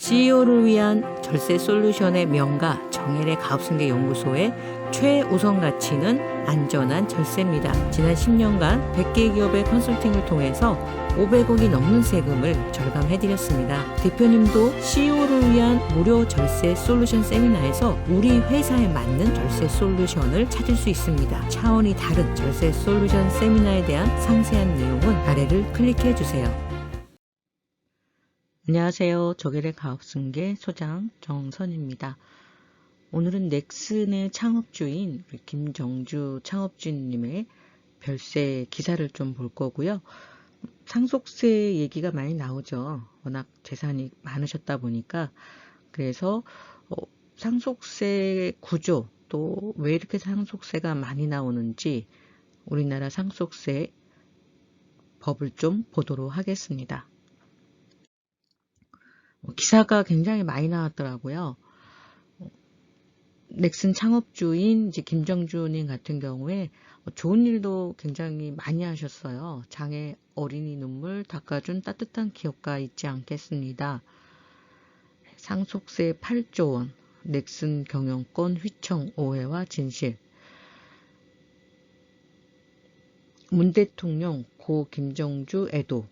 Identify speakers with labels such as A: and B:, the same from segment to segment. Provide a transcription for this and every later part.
A: CEO를 위한 절세 솔루션의 명가 정혜래 가업승계 연구소의 최우선 가치는 안전한 절세입니다. 지난 10년간 100개 기업의 컨설팅을 통해서 500억이 넘는 세금을 절감해드렸습니다. 대표님도 CEO를 위한 무료 절세 솔루션 세미나에서 우리 회사에 맞는 절세 솔루션을 찾을 수 있습니다. 차원이 다른 절세 솔루션 세미나에 대한 상세한 내용은 아래를 클릭해주세요. 안녕하세요. 정혜래 가업승계 소장 정선입니다. 오늘은 넥슨의 창업주인 김정주 창업주님의 별세 기사를 좀 볼 거고요. 상속세 얘기가 많이 나오죠. 워낙 재산이 많으셨다 보니까. 그래서 상속세 구조, 또 왜 이렇게 상속세가 많이 나오는지 우리나라 상속세 법을 좀 보도록 하겠습니다. 기사가 굉장히 많이 나왔더라고요. 넥슨 창업주인 이제 김정주님 같은 경우에 좋은 일도 굉장히 많이 하셨어요. 장애 어린이 눈물 닦아준 따뜻한 기업가 있지 않겠습니다. 상속세 8조 원, 넥슨 경영권 휘청 오해와 진실, 문 대통령 고 김정주 애도,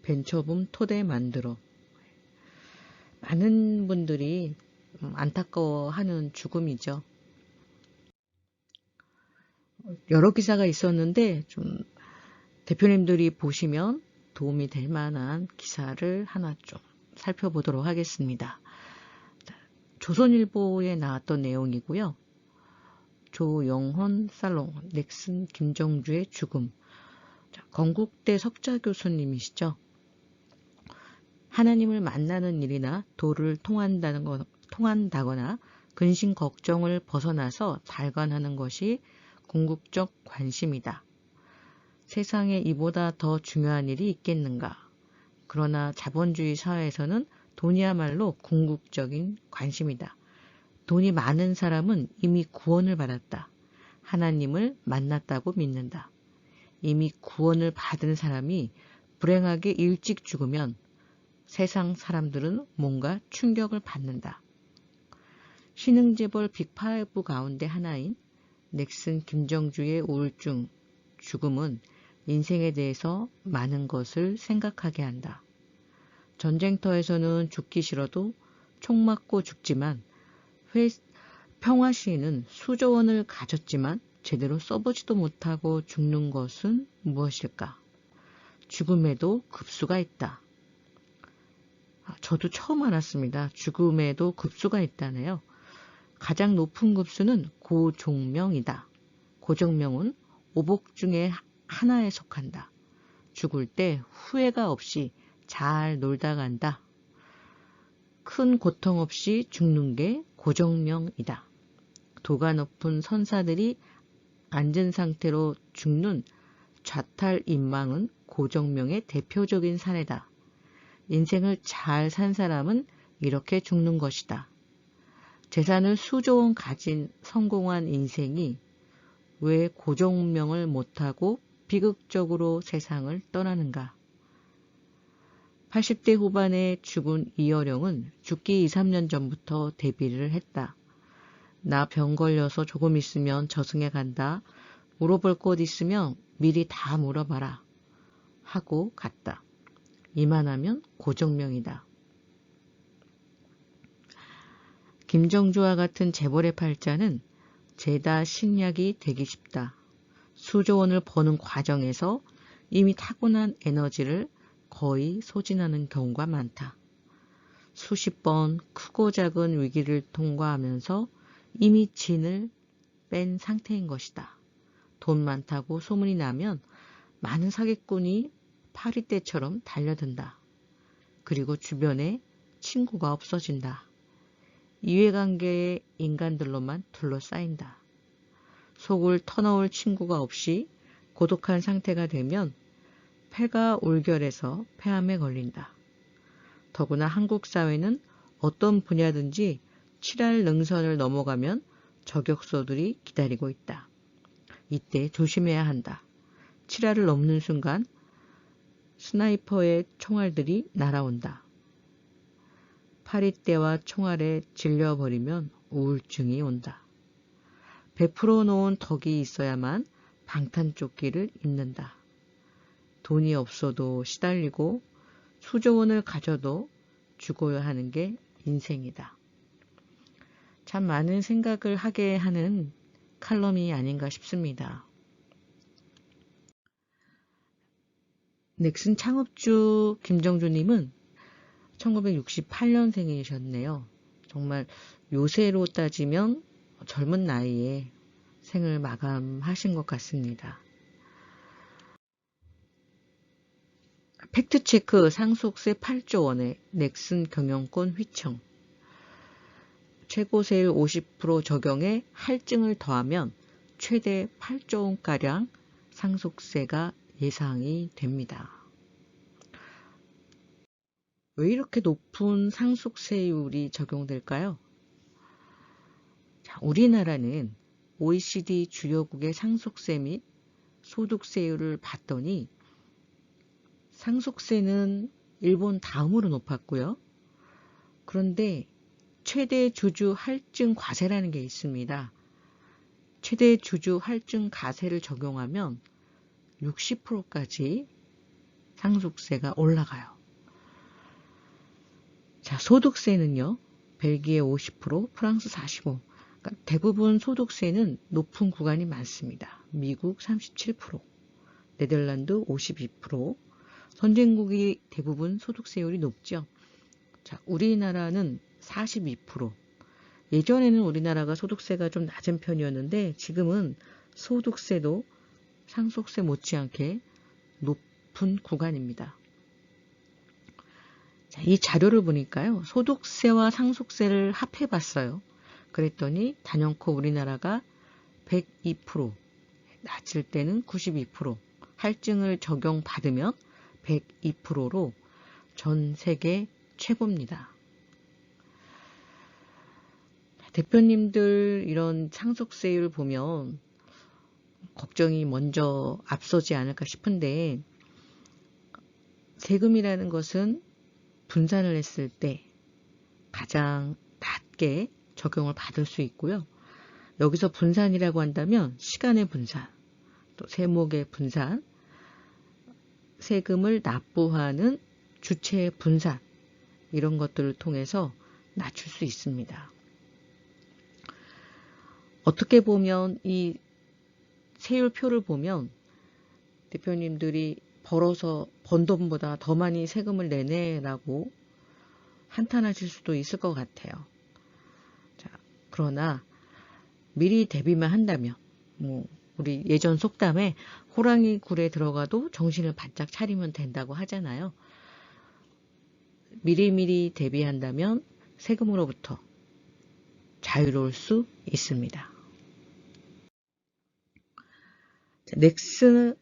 A: 벤처붐 토대 만들어. 많은 분들이 안타까워하는 죽음이죠. 여러 기사가 있었는데 좀 대표님들이 보시면 도움이 될 만한 기사를 하나 좀 살펴보도록 하겠습니다. 조선일보에 나왔던 내용이고요. 조영헌 살롱, 넥슨 김정주의 죽음. 건국대 석좌 교수님이시죠. 하나님을 만나는 일이나 도를 통한다거나 근심 걱정을 벗어나서 발간하는 것이 궁극적 관심이다. 세상에 이보다 더 중요한 일이 있겠는가. 그러나 자본주의 사회에서는 돈이야말로 궁극적인 관심이다. 돈이 많은 사람은 이미 구원을 받았다. 하나님을 만났다고 믿는다. 이미 구원을 받은 사람이 불행하게 일찍 죽으면 세상 사람들은 뭔가 충격을 받는다. 신흥재벌 빅5 가운데 하나인 넥슨 김정주의 우울증, 죽음은 인생에 대해서 많은 것을 생각하게 한다. 전쟁터에서는 죽기 싫어도 총 맞고 죽지만 평화시인은 수조 원을 가졌지만 제대로 써보지도 못하고 죽는 것은 무엇일까? 죽음에도 급수가 있다. 저도 처음 알았습니다. 죽음에도 급수가 있다네요. 가장 높은 급수는 고종명이다. 고종명은 오복 중에 하나에 속한다. 죽을 때 후회가 없이 잘 놀다 간다. 큰 고통 없이 죽는 게 고종명이다. 도가 높은 선사들이 앉은 상태로 죽는 좌탈인망은 고종명의 대표적인 사례다. 인생을 잘 산 사람은 이렇게 죽는 것이다. 재산을 수조 원 가진 성공한 인생이 왜 고종명을 못하고 비극적으로 세상을 떠나는가? 80대 후반에 죽은 이어령은 죽기 2, 3년 전부터 데뷔를 했다. 나 병 걸려서 조금 있으면 저승에 간다. 물어볼 것 있으면 미리 다 물어봐라. 하고 갔다. 이만하면 고종명이다. 김정주와 같은 재벌의 팔자는 죄다 신약이 되기 쉽다. 수조 원을 버는 과정에서 이미 타고난 에너지를 거의 소진하는 경우가 많다. 수십 번 크고 작은 위기를 통과하면서 이미 진을 뺀 상태인 것이다. 돈 많다고 소문이 나면 많은 사기꾼이 파리떼처럼 달려든다. 그리고 주변에 친구가 없어진다. 이해관계의 인간들로만 둘러싸인다. 속을 터놓을 친구가 없이 고독한 상태가 되면 폐가 올결해서 폐암에 걸린다. 더구나 한국 사회는 어떤 분야든지 칠할 능선을 넘어가면 저격수들이 기다리고 있다. 이때 조심해야 한다. 칠할을 넘는 순간 스나이퍼의 총알들이 날아온다. 파리떼와 총알에 질려버리면 우울증이 온다. 베풀어 놓은 덕이 있어야만 방탄조끼를 입는다. 돈이 없어도 시달리고 수조 원을 가져도 죽어야 하는 게 인생이다. 참 많은 생각을 하게 하는 칼럼이 아닌가 싶습니다. 넥슨 창업주 김정주님은 1968년생이셨네요. 정말 요새로 따지면 젊은 나이에 생을 마감하신 것 같습니다. 팩트체크 상속세 8조 원의 넥슨 경영권 휘청. 최고세율 50% 적용에 할증을 더하면 최대 8조 원가량 상속세가 예상이 됩니다. 왜 이렇게 높은 상속세율이 적용될까요? 자, 우리나라는 OECD 주요국의 상속세 및 소득세율을 봤더니 상속세는 일본 다음으로 높았고요. 그런데 최대 주주 할증 과세라는 게 있습니다. 최대 주주 할증 과세를 적용하면 60%까지 상속세가 올라가요. 자, 소득세는요. 벨기에 50%, 프랑스 45%. 그러니까 대부분 소득세는 높은 구간이 많습니다. 미국 37%, 네덜란드 52%, 선진국이 대부분 소득세율이 높죠. 자, 우리나라는 42%. 예전에는 우리나라가 소득세가 좀 낮은 편이었는데 지금은 소득세도 상속세 못지않게 높은 구간입니다. 자, 이 자료를 보니까요. 소득세와 상속세를 합해봤어요. 그랬더니 단연코 우리나라가 102%, 낮을 때는 92%, 할증을 적용받으면 102%로 전 세계 최고입니다. 대표님들 이런 상속세율 보면 걱정이 먼저 앞서지 않을까 싶은데 세금이라는 것은 분산을 했을 때 가장 낮게 적용을 받을 수 있고요. 여기서 분산이라고 한다면 시간의 분산, 또 세목의 분산, 세금을 납부하는 주체의 분산 이런 것들을 통해서 낮출 수 있습니다. 어떻게 보면 이 세율표를 보면 대표님들이 벌어서 번 돈보다 더 많이 세금을 내네라고 한탄하실 수도 있을 것 같아요. 자, 그러나 미리 대비만 한다면 우리 예전 속담에 호랑이 굴에 들어가도 정신을 바짝 차리면 된다고 하잖아요. 미리미리 대비한다면 세금으로부터 자유로울 수 있습니다. 넥슨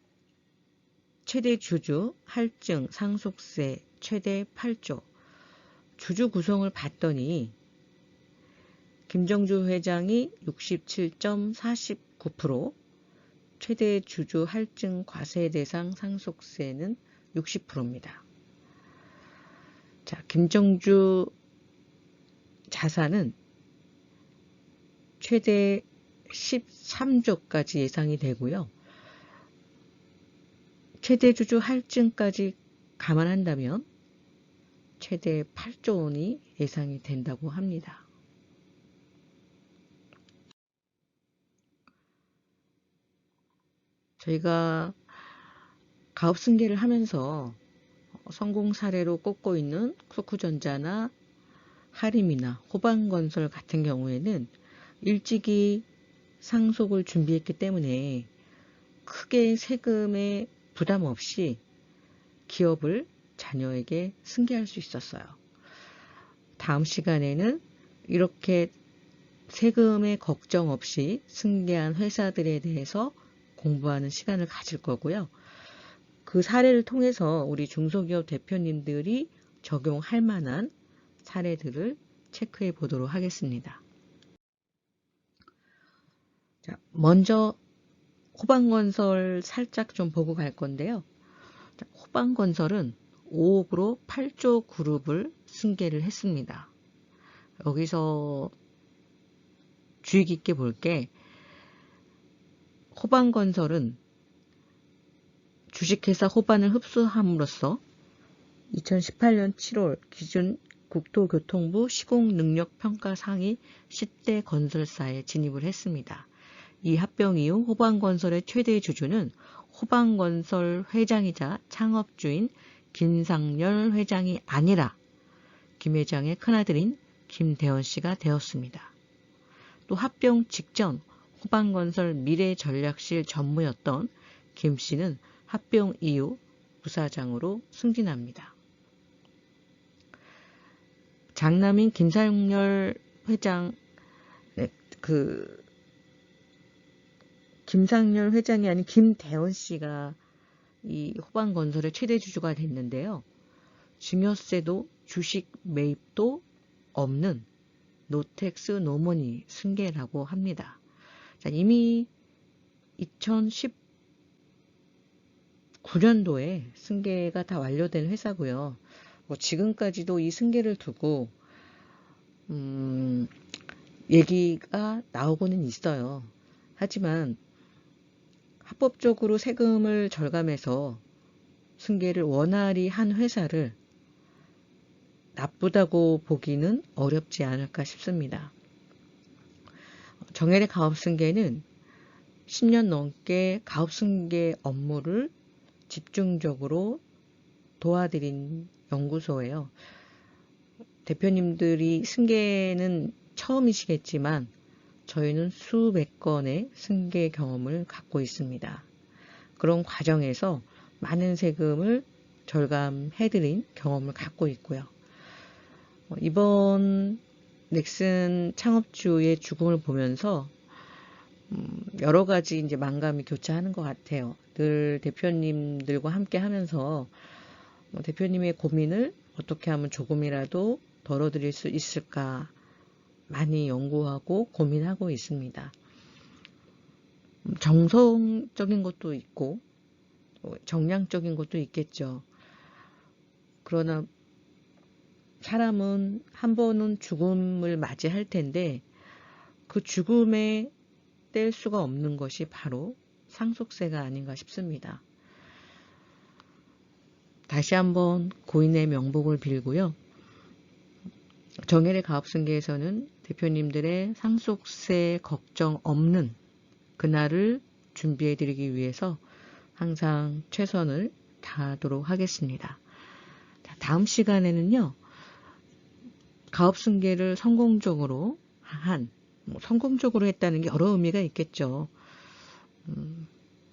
A: 최대 주주 할증 상속세 최대 8조. 주주 구성을 봤더니 김정주 회장이 67.49%, 최대 주주 할증 과세 대상 상속세는 60%입니다. 자, 김정주 자산은 최대 13조까지 예상이 되고요. 최대 주주 할증까지 감안한다면 최대 8조 원이 예상이 된다고 합니다. 저희가 가업승계를 하면서 성공 사례로 꼽고 있는 쿠쿠전자나 하림이나 호방건설 같은 경우에는 일찍이 상속을 준비했기 때문에 크게 세금에 부담 없이 기업을 자녀에게 승계할 수 있었어요. 다음 시간에는 이렇게 세금에 걱정 없이 승계한 회사들에 대해서 공부하는 시간을 가질 거고요. 그 사례를 통해서 우리 중소기업 대표님들이 적용할 만한 사례들을 체크해 보도록 하겠습니다. 자, 먼저 호방건설 살짝 좀 보고 갈 건데요. 자, 호방건설은 5억으로 8조 그룹을 승계를 했습니다. 여기서 주의 깊게 볼 게, 호반건설은 주식회사 호반을 흡수함으로써 2018년 7월 기준 국토교통부 시공능력평가 상위 10대 건설사에 진입을 했습니다. 이 합병 이후 호반건설의 최대 주주는 호반건설 회장이자 창업주인 김상열 회장이 아니라 김 회장의 큰아들인 김대원 씨가 되었습니다. 또 합병 직전 호반건설 미래전략실 전무였던 김 씨는 합병 이후 부사장으로 승진합니다. 장남인 김상열 회장, 김상열 회장이 아닌 김대원 씨가 이 호반건설의 최대 주주가 됐는데요. 증여세도 주식 매입도 없는 노텍스 노머니 승계라고 합니다. 자, 이미 2019년도에 승계가 다 완료된 회사고요. 지금까지도 이 승계를 두고 얘기가 나오고는 있어요. 하지만 합법적으로 세금을 절감해서 승계를 원활히 한 회사를 나쁘다고 보기는 어렵지 않을까 싶습니다. 정혜래 가업승계는 10년 넘게 가업승계 업무를 집중적으로 도와드린 연구소예요. 대표님들이 승계는 처음이시겠지만 저희는 수백 건의 승계 경험을 갖고 있습니다. 그런 과정에서 많은 세금을 절감해드린 경험을 갖고 있고요. 이번 넥슨 창업주의 죽음을 보면서 여러 가지 이제 만감이 교차하는 것 같아요. 늘 대표님들과 함께 하면서 대표님의 고민을 어떻게 하면 조금이라도 덜어드릴 수 있을까 많이 연구하고 고민하고 있습니다. 정성적인 것도 있고 정량적인 것도 있겠죠. 그러나 사람은 한 번은 죽음을 맞이할 텐데 그 죽음에 뗄 수가 없는 것이 바로 상속세가 아닌가 싶습니다. 다시 한번 고인의 명복을 빌고요. 정혜래 가업승계에서는 대표님들의 상속세 걱정 없는 그날을 준비해드리기 위해서 항상 최선을 다하도록 하겠습니다. 다음 시간에는요. 가업승계를 성공적으로 성공적으로 했다는 게 여러 의미가 있겠죠.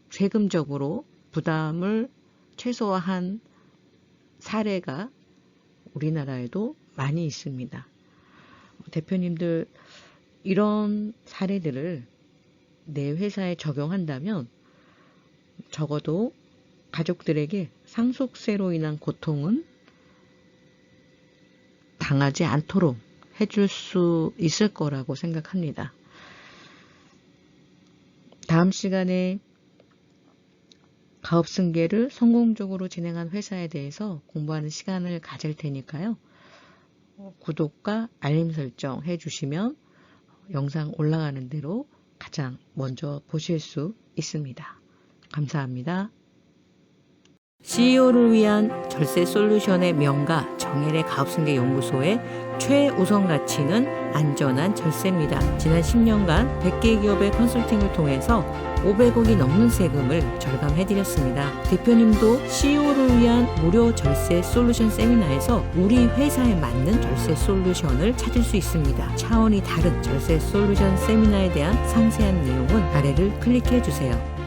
A: 세금적으로 부담을 최소화한 사례가 우리나라에도 많이 있습니다. 대표님들 이런 사례들을 내 회사에 적용한다면 적어도 가족들에게 상속세로 인한 고통은 당하지 않도록 해줄 수 있을 거라고 생각합니다. 다음 시간에 가업승계를 성공적으로 진행한 회사에 대해서 공부하는 시간을 가질 테니까요. 구독과 알림 설정 해주시면 영상 올라가는 대로 가장 먼저 보실 수 있습니다. 감사합니다. CEO를 위한 절세 솔루션의 명가 정혜래 가업승계 연구소의 최우선 가치는 안전한 절세입니다. 지난 10년간 100개 기업의 컨설팅을 통해서 500억이 넘는 세금을 절감해드렸습니다. 대표님도 CEO를 위한 무료 절세 솔루션 세미나에서 우리 회사에 맞는 절세 솔루션을 찾을 수 있습니다. 차원이 다른 절세 솔루션 세미나에 대한 상세한 내용은 아래를 클릭해 주세요.